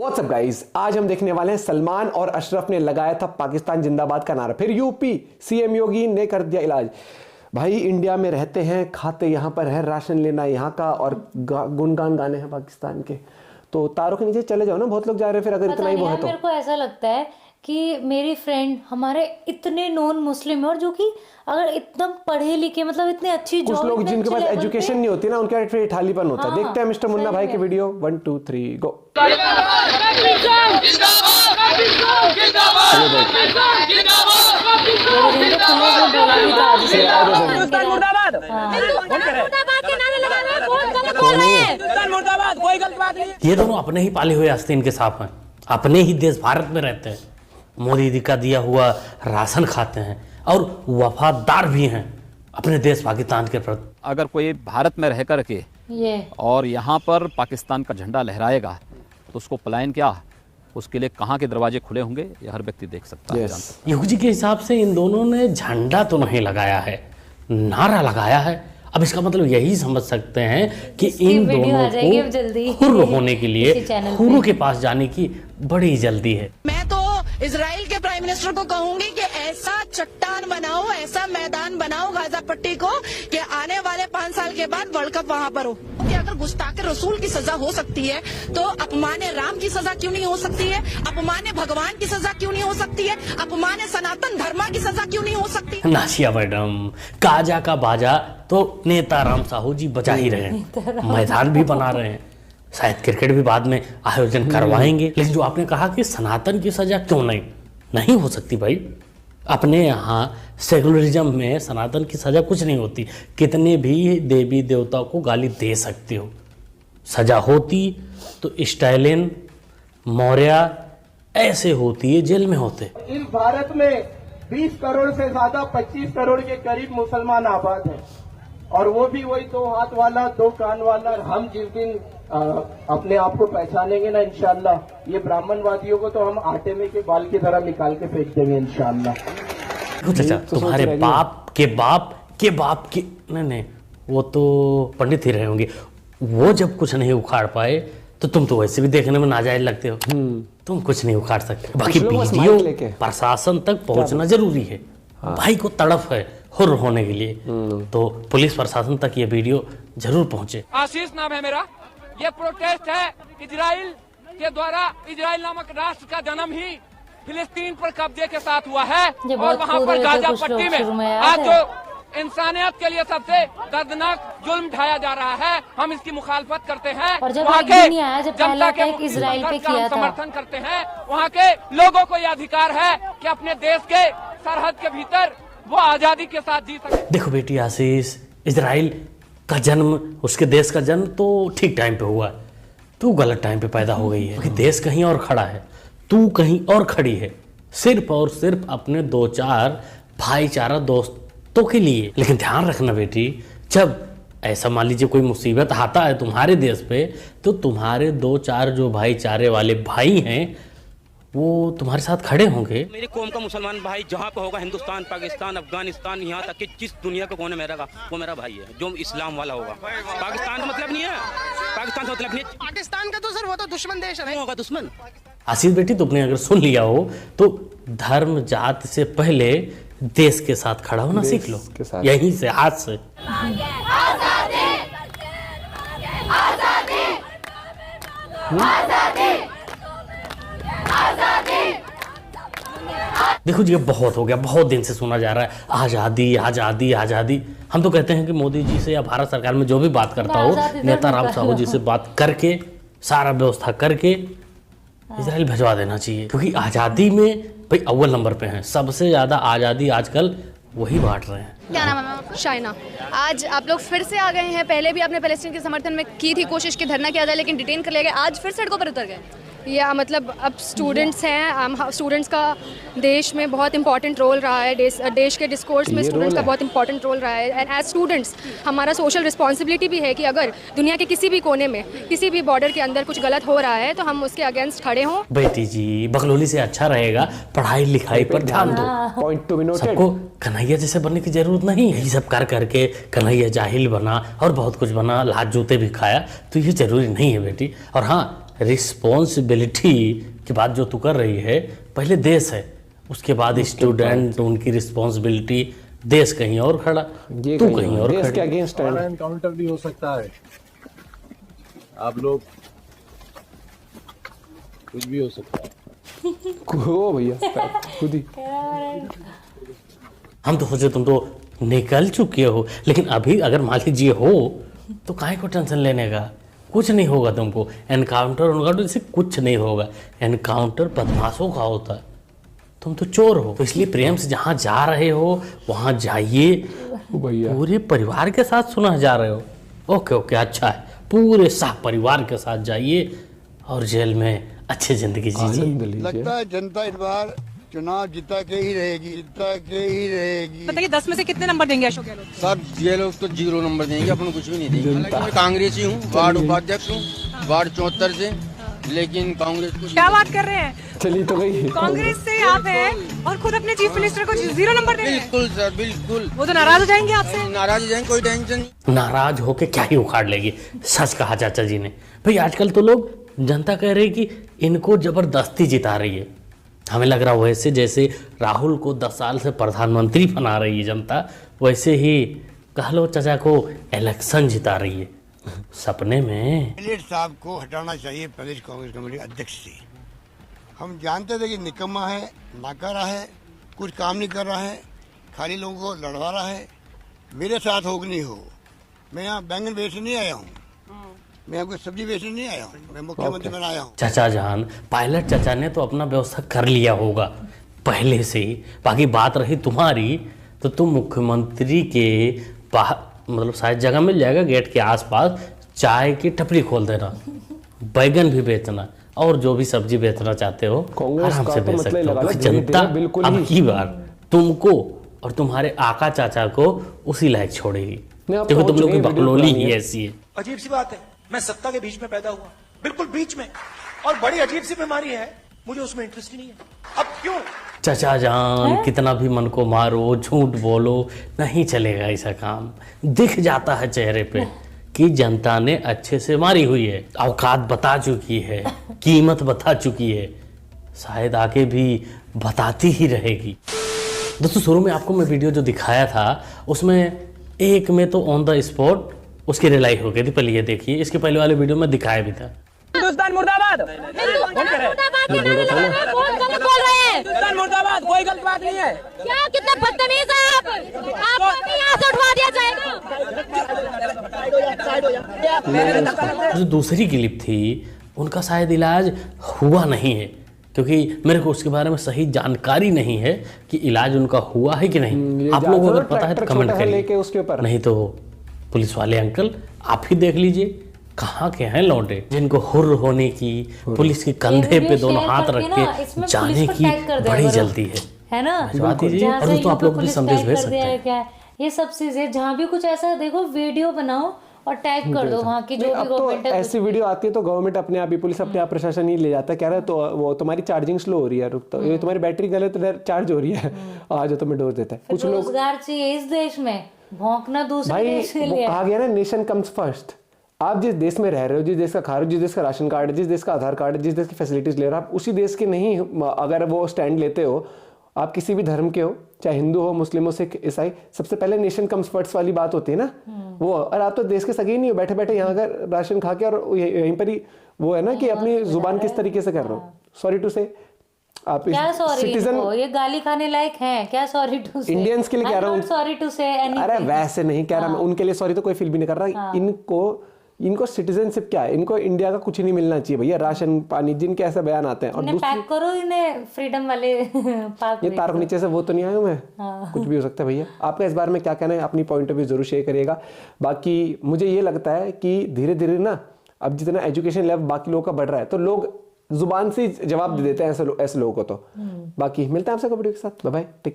WhatsApp guys, आज हम देखने वाले हैं सलमान और अशरफ ने लगाया था पाकिस्तान जिंदाबाद का नारा, फिर यूपी सीएम योगी ने कर दिया इलाज। भाई इंडिया में रहते हैं, खाते यहाँ पर है, राशन लेना यहाँ का और गुनगान गाने हैं पाकिस्तान के, तो तारों के नीचे चले जाओ ना। बहुत लोग जा रहे हैं, फिर अगर इतना ही वो है तो। मेरे को ऐसा लगता है कि मेरी फ्रेंड हमारे इतने नॉन मुस्लिम है और जो कि अगर एकदम पढ़े लिखे मतलब इतने अच्छी जॉब, कुछ लोग जिनके पास एजुकेशन नहीं होती ना, उनके फिर ठालीपन होता है। देखते हैं मिस्टर मुन्ना भाई की वीडियो 1 2 3 गो। ये दोनों अपने ही पाले हुए आस्तीन के सांप हैं, अपने ही देश भारत में रहते हैं, मोदी जी का दिया हुआ राशन खाते हैं और वफादार भी हैं अपने देश पाकिस्तान के प्रति। अगर कोई भारत में रह कर के और यहाँ पर पाकिस्तान का झंडा लहराएगा तो उसको पलायन क्या, उसके लिए कहाँ के दरवाजे खुले होंगे ये हर व्यक्ति देख सकता है। योगी जी के हिसाब से इन दोनों ने झंडा तो नहीं लगाया है, नारा लगाया है। अब इसका मतलब यही समझ सकते हैं कि इन दोनों को हुर्र होने के लिए हुर्र के पास जाने की बड़ी जल्दी है। मैं तो इजराइल के प्राइम मिनिस्टर को कहूंगी कि ऐसा चट्टान बनाओ, ऐसा मैदान बनाओ गाजा पट्टी को कि आने वाले 5 साल के बाद वर्ल्ड कप वहाँ पर हो। कि अगर गुस्ताखे रसूल की सजा हो सकती है तो अपमान राम की सजा क्यों नहीं हो सकती है? अपमान भगवान की सजा क्यों नहीं हो सकती है? अपमान सनातन धर्म की सजा क्यों नहीं हो सकती? नासिया मैडम, काजा का बाजा तो नेता राम साहू जी बजा ही रहे हैं, मैदान भी बना रहे हैं, शायद क्रिकेट भी बाद में आयोजन करवाएंगे। लेकिन जो आपने कहा कि सनातन की सजा क्यों नहीं हो सकती भाई। अपने यहाँ सेकुलरिज्म में सनातन की सजा कुछ नहीं होती, कितने भी देवी देवताओं को गाली दे सकते हो। सजा होती तो स्टालिन, मौर्य ऐसे होती है, जेल में होते। इस भारत में 20 करोड़ से ज्यादा 25 करोड़ के करीब मुसलमान आबाद हैं और वो भी वही 2 हाथ वाला 2 कान वाला। हम जिस दिन अपने आप को पहचानेंगे ना इंशाअल्लाह, ये ब्राह्मणवादियों को तो हम आटे में के बाल की तरह निकाल के फेंक देंगे इंशाअल्लाह। अच्छा, तुम्हारे बाप के बाप के बाप के नहीं, वो तो पंडित ही रहे होंगे, वो जब कुछ नहीं उखाड़ पाए तो तुम तो वैसे भी देखने में नाजायज लगते हो, तुम कुछ नहीं उखाड़ सकते। बाकी वीडियो प्रशासन तक पहुंचना जरूरी है। भाई को तड़फ है हुर्र होने के लिए, तो पुलिस प्रशासन तक ये वीडियो जरूर पहुंचे। आशीष नाम है मेरा। ये प्रोटेस्ट है इजराइल के द्वारा, इजराइल नामक राष्ट्र का जन्म ही फिलिस्तीन पर कब्जे के साथ हुआ है और वहाँ पर गाजा पट्टी में आज जो इंसानियत के लिए सबसे दर्दनाक जुल्म ढाया जा रहा है, हम इसकी मुखालफत करते हैं। वहाँ के जनता के समर्थन करते हैं। वहाँ के लोगों को यह अधिकार है कि अपने देश के सरहद के भीतर वो आजादी के साथ जी सके। देखो बेटी आशीष, इजराइल का जन्म, उसके देश का जन्म तो ठीक टाइम पे हुआ है, तू गलत टाइम पे पैदा हो गई है, क्योंकि देश कहीं और खड़ा है, तू कहीं और खड़ी है, सिर्फ और सिर्फ अपने 2-4 भाईचारा दोस्तों के लिए। लेकिन ध्यान रखना बेटी, जब ऐसा मान लीजिए कोई मुसीबत आता है तुम्हारे देश पे, तो तुम्हारे 2-4 जो भाईचारे वाले भाई हैं वो तुम्हारे साथ खड़े होंगे। मेरी कौम का मुसलमान भाई जहाँ पे होगा, हिंदुस्तान, पाकिस्तान, अफगानिस्तान, यहाँ तक कि जिस दुनिया के कोने में रहेगा वो मेरा भाई है, जो इस्लाम वाला होगा। पाकिस्तान का मतलब नहीं है, पाकिस्तान का मतलब नहीं, पाकिस्तान का तो सर वो तो दुश्मन देश है, होगा दुश्मन। आशीष बेटी, तुमने अगर सुन लिया हो तो धर्म जाति से पहले देश के साथ खड़ा होना सीख लो, यहीं से, हाथ से। देखो जी, बहुत हो गया, बहुत दिन से सुना जा रहा है आज़ादी आज़ादी आज़ादी। हम तो कहते हैं कि मोदी जी से या भारत सरकार में जो भी बात करता हो, नेता राम साहू जी से बात करके, सारा व्यवस्था करके इजराइल भिजवा देना चाहिए, क्योंकि आज़ादी में भाई अव्वल नंबर पे हैं, सबसे ज़्यादा आज़ादी आजकल वही बांट रहे हैं। क्या नाम है मैम? शाइना। आज आप लोग फिर से आ गए हैं, पहले भी आपने पैलेस्टीन के समर्थन में की थी कोशिश कि धरना किया जाए, लेकिन डिटेन कर लिया गया, आज फिर सड़कों पर उतर गए। या मतलब अब स्टूडेंट्स हैं, स्टूडेंट्स का देश में बहुत इंपॉर्टेंट रोल रहा है, देश के डिस्कोर्स में स्टूडेंट्स का बहुत इंपॉर्टेंट रोल रहा है। एंड एज स्टूडेंट्स हमारा सोशल रिस्पॉन्सिबिलिटी भी है कि अगर दुनिया के किसी भी कोने में, किसी भी बॉर्डर के अंदर कुछ गलत हो रहा है तो हम उसके अगेंस्ट खड़े हों। बेटी जी, बकलोली से अच्छा रहेगा पढ़ाई लिखाई पर ध्यान दो। सबको कन्हैया जैसे बनने की जरूरत नहीं है। यही सब कर करके कन्हैया जाहिल बना और बहुत कुछ बना, लात जूते भी खाया, तो ये जरूरी नहीं है बेटी। और हाँ, रिस्पॉन्सिबिलिटी की बात जो तू कर रही है, पहले देश है, उसके बाद स्टूडेंट, उनकी रिस्पॉन्सिबिलिटी, देश कहीं और खड़ा, तू कहीं और देश खड़ी। के अगेंस्ट है। एनकाउंटर भी हो सकता है, आप लोग कुछ भी हो सकता है। हो भैया खुद ही। हम तो सोचे तुम तो निकल चुके हो, लेकिन अभी अगर मान लीजिए हो तो काहे को टेंशन लेने का, कुछ नहीं होगा तुमको। एनकाउंटर उनकाउंटर से कुछ नहीं होगा, एनकाउंटर बदमाशों का होता है, तुम तो चोर हो। तो इसलिए प्रेम से जहाँ जा रहे हो वहाँ जाइए, भैया पूरे परिवार के साथ सुना जा रहे हो, ओके ओके अच्छा है, पूरे साथ परिवार के साथ जाइए और जेल में अच्छी जिंदगी जीजिए। लगता है जनता इस बार चुनाव जीता के ही रहेगी, जीता के ही रहेगी। बताइए 10 में से कितने नंबर देंगे अशोक गहलोत? सर ये लोग तो 0 नंबर देंगे, अपन कुछ भी नहीं देंगे। मैं कांग्रेसी हूँ, वार्ड उपाध्यक्ष हूँ, वार्ड 74 से, लेकिन कांग्रेस को क्या बात कर रहे हैं? चली तो गई। कांग्रेस से आप हैं और खुद अपने चीफ मिनिस्टर को 0 नंबर दे रहे हैं। बिल्कुल सर बिल्कुल। वो तो नाराज हो जाएंगे आपसे। नाराज हो जाएंगे, कोई टेंशन नहीं। नाराज होके क्या ही उखाड़ लेगी, सच कहा चाचा जी ने। भाई आजकल तो लोग, जनता कह रही कि इनको जबरदस्ती जिता रही है। हमें लग रहा वैसे जैसे राहुल को 10 साल से प्रधानमंत्री बना रही है जनता, वैसे ही कहलो चाचा को इलेक्शन जिता रही है सपने में। गहलोत साहब को हटाना चाहिए प्रदेश कांग्रेस कमेटी अध्यक्ष से। हम जानते थे कि निकम्मा है, नाकारा है, कुछ काम नहीं कर रहा है, खाली लोगों को लड़वा रहा है। मेरे साथ हो कि नहीं हो, मैं यहाँ बैंगन बेचने नहीं आया हूँ, मैं आपको सब्जी बेचने नहीं आया हूँ, मैं मुख्यमंत्री बनाया आया हूँ। चाचा जान, पायलट चाचा ने तो अपना व्यवस्था कर लिया होगा पहले से ही। बाकी बात रही तुम्हारी, तो तुम मुख्यमंत्री के बाहर, मतलब शायद जगह मिल जाएगा गेट के आसपास, चाय की टपरी खोल देना, बैगन भी बेचना और जो भी सब्जी बेचना चाहते हो आराम से बेच सकते हो। जनता अब की बार तुमको और तुम्हारे आका चाचा को उसी लायक छोड़ेगी, क्योंकि तुम लोग की बकलोली ही ऐसी है। अजीब सी बात है, मैं सत्ता के बीच में पैदा हुआ, बिल्कुल बीच में, और बड़ी अजीब सी बीमारी है, मुझे उसमें इंटरेस्ट ही नहीं है। अब क्यों? चाचा जान कितना भी मन को मारो, झूठ बोलो, नहीं चलेगा ऐसा काम। दिख जाता है चेहरे पे कि जनता ने अच्छे से मारी हुई है, औकात बता चुकी है, कीमत बता चुकी है, शायद आगे भी बताती ही रहेगी। दोस्तों शुरू में आपको मैं वीडियो जो दिखाया था उसमें एक में तो ऑन द स्पॉट उसकी रिलाई हो गई थी, पहले ये देखिए, इसके पहले वाले वीडियो में दिखाया भी था। हिंदुस्तान मुर्दाबाद, हिंदुस्तान मुर्दाबाद, कोई गलत बात नहीं है। क्या कितने बदतमीज हैं आप, आपको यहाँ से उठवा दिया जाएगा। जो दूसरी क्लिप थी उनका शायद इलाज हुआ नहीं है, क्योंकि मेरे को उसके बारे में सही जानकारी नहीं है कि इलाज उनका हुआ है कि नहीं। आप लोगों को अगर पता है तो कमेंट करिए, उसके ऊपर नहीं तो पुलिस वाले अंकल आप ही देख लीजिए कहाँ के हैं लौटे जिनको हुर्र होने की, पुलिस के कंधे पे दोनों हाथ रख के जाने की बड़ी जल्दी है ना। बात कीजिए। और दोस्तों आप लोग भी संदेश भेज सकते हैं। क्या ये सब चीजें, जहाँ भी कुछ ऐसा देखो वीडियो बनाओ और टैग कर दो वहाँ की जो भी गवर्नमेंट है। ऐसी वीडियो आती है तो गवर्नमेंट अपने आप ही, पुलिस अपने आप, प्रशासन ही ले जाता है, कह रहा है तो वो तुम्हारी चार्जिंग स्लो हो रही है, रुक तो ये तुम्हारी बैटरी गलत चार्ज हो रही है, आ जाओ तुम्हें डोज देता है। कुछ लोग रोजगार चाहिए इस देश में, भौंकना दूसरे देश के लिए। कहा गया ना, नेशन कम्स फर्स्ट। आप जिस देश में रह रहे हो, जिस देश का खा रहे हो, जिस देश का राशन कार्ड है, जिस देश का आधार कार्ड है, जिस देश की फैसिलिटीज ले रहे हो, आप उसी देश के नहीं, अगर वो स्टैंड लेते हो, आप किसी भी धर्म के हो, चाहे हिंदू हो, मुस्लिम हो, सिख, ईसाई, सबसे पहले नेशन कम्स फर्स्ट वाली बात होती है ना वो। और आप तो देश के सगे नहीं हो, बैठे बैठे यहाँ का राशन खा के, और यहीं पर ही वो है ना कि अपनी जुबान किस तरीके से कर रहे हो। सॉरी टू से, आप सिटीजन, ये गाली खाने लायक हैं क्या? सॉरी टू से इंडियंस के लिए कह रहा हूँ, सॉरी टू से एनीथिंग। अरे वैसे नहीं कह रहा मैं उनके लिए, सॉरी तो कोई फील भी नहीं कर रहा। इनको सिटीजनशिप क्या है, इनको इंडिया का कुछ नहीं मिलना चाहिए भैया, राशन पानी, जिनके ऐसे बयान आते हैं। और पैक करो इन्हें फ्रीडम वाले ये तार नीचे से वो तो नहीं आया मैं, कुछ भी हो सकता है भैया। आपका इस बारे में क्या कहना है, अपनी पॉइंट ऑफ व्यू जरूर शेयर करिएगा। बाकी मुझे ये लगता है कि धीरे धीरे ना, अब जितना एजुकेशन लेवल बाकी लोगों का बढ़ रहा है तो लोग जुबान से जवाब दे देते हैं ऐसे लोगों को। तो बाकी मिलते हैं आपसे वीडियो के साथ, बाय बाय, टेक केयर।